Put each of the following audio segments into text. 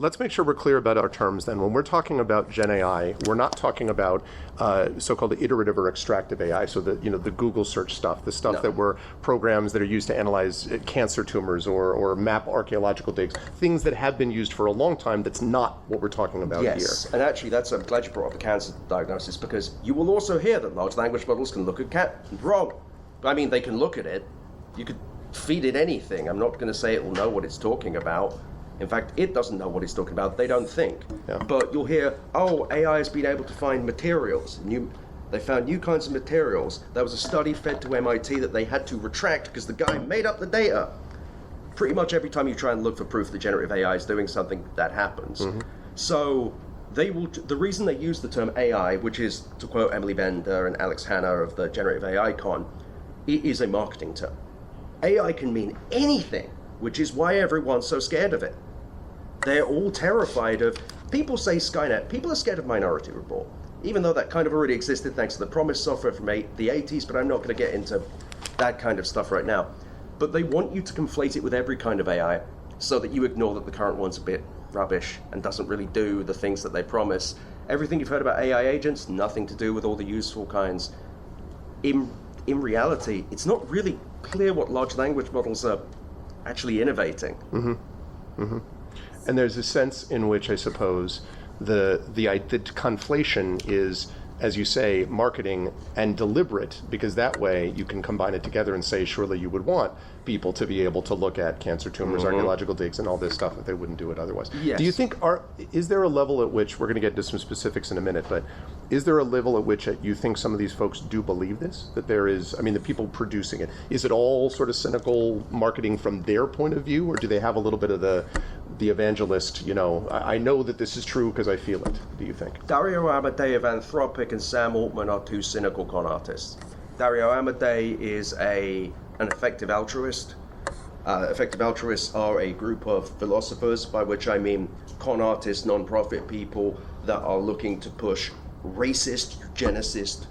let's make sure we're clear about our terms then. When we're talking about GenAI, we're not talking about so-called iterative or extractive AI, so the Google search stuff, the stuff that were programs that are used to analyze cancer tumors or map archaeological digs, things that have been used for a long time. That's not what we're talking about here. Yes, and actually I'm glad you brought up the cancer diagnosis, because you will also hear that large language models can look at wrong. I mean, they can look at it. You could feed it anything. I'm not going to say it will know what it's talking about. In fact, it doesn't know what it's talking about. They don't think. Yeah. But you'll hear, oh, AI has been able to find materials. They found new kinds of materials. There was a study fed to MIT that they had to retract because the guy made up the data. Pretty much every time you try and look for proof that generative AI is doing something, that happens. Mm-hmm. So the reason they use the term AI, which is, to quote Emily Bender and Alex Hanna of the Generative AI Con, it is a marketing term. AI can mean anything, which is why everyone's so scared of it. They're all terrified of, people say Skynet, people are scared of Minority Report, even though that kind of already existed thanks to the Promise software from the 80s, but I'm not going to get into that kind of stuff right now. But they want you to conflate it with every kind of AI so that you ignore that the current one's a bit rubbish and doesn't really do the things that they promise. Everything you've heard about AI agents, nothing to do with all the useful kinds. In reality, it's not really clear what large language models are actually innovating. Mm-hmm. Mm-hmm. And there's a sense in which I suppose the conflation is, as you say, marketing and deliberate, because that way you can combine it together and say, surely you would want people to be able to look at cancer tumors, mm-hmm. archaeological digs, and all this stuff if they wouldn't do it otherwise. Yes. Do you think, is there a level at which, we're going to get into some specifics in a minute, but is there a level at which you think some of these folks do believe this? That there is, I mean, the people producing it, is it all sort of cynical marketing from their point of view, or do they have a little bit of the evangelist, I know that this is true because I feel it, do you think? Dario Amodei of Anthropic and Sam Altman are two cynical con artists. Dario Amodei is an effective altruist. Effective altruists are a group of philosophers, by which I mean con artists, non-profit people that are looking to push racist, eugenicist,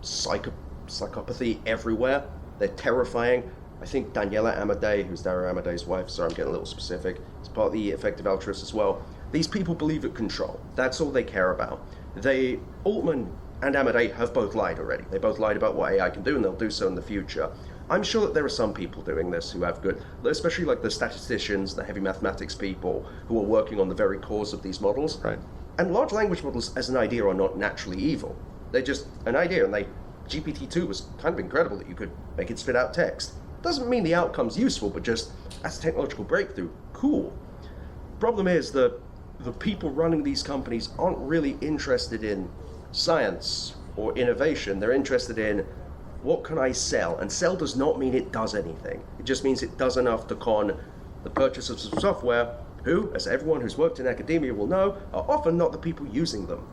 psychopathy everywhere. They're terrifying. I think Daniela Amodei, who's Dario Amodei's wife, sorry I'm getting a little specific, is part of the effective altruists as well. These people believe in control. That's all they care about. Altman and Amodei have both lied already. They both lied about what AI can do, and they'll do so in the future. I'm sure that there are some people doing this who have good, especially like the statisticians, the heavy mathematics people who are working on the very cores of these models. Right. And large language models as an idea are not naturally evil. They're just an idea, and GPT-2 was kind of incredible that you could make it spit out text. Doesn't mean the outcome's useful, but just as a technological breakthrough, cool. Problem is that the people running these companies aren't really interested in science or innovation. They're interested in, what can I sell? And sell does not mean it does anything. It just means it does enough to con the purchase of some software who, as everyone who's worked in academia will know, are often not the people using them.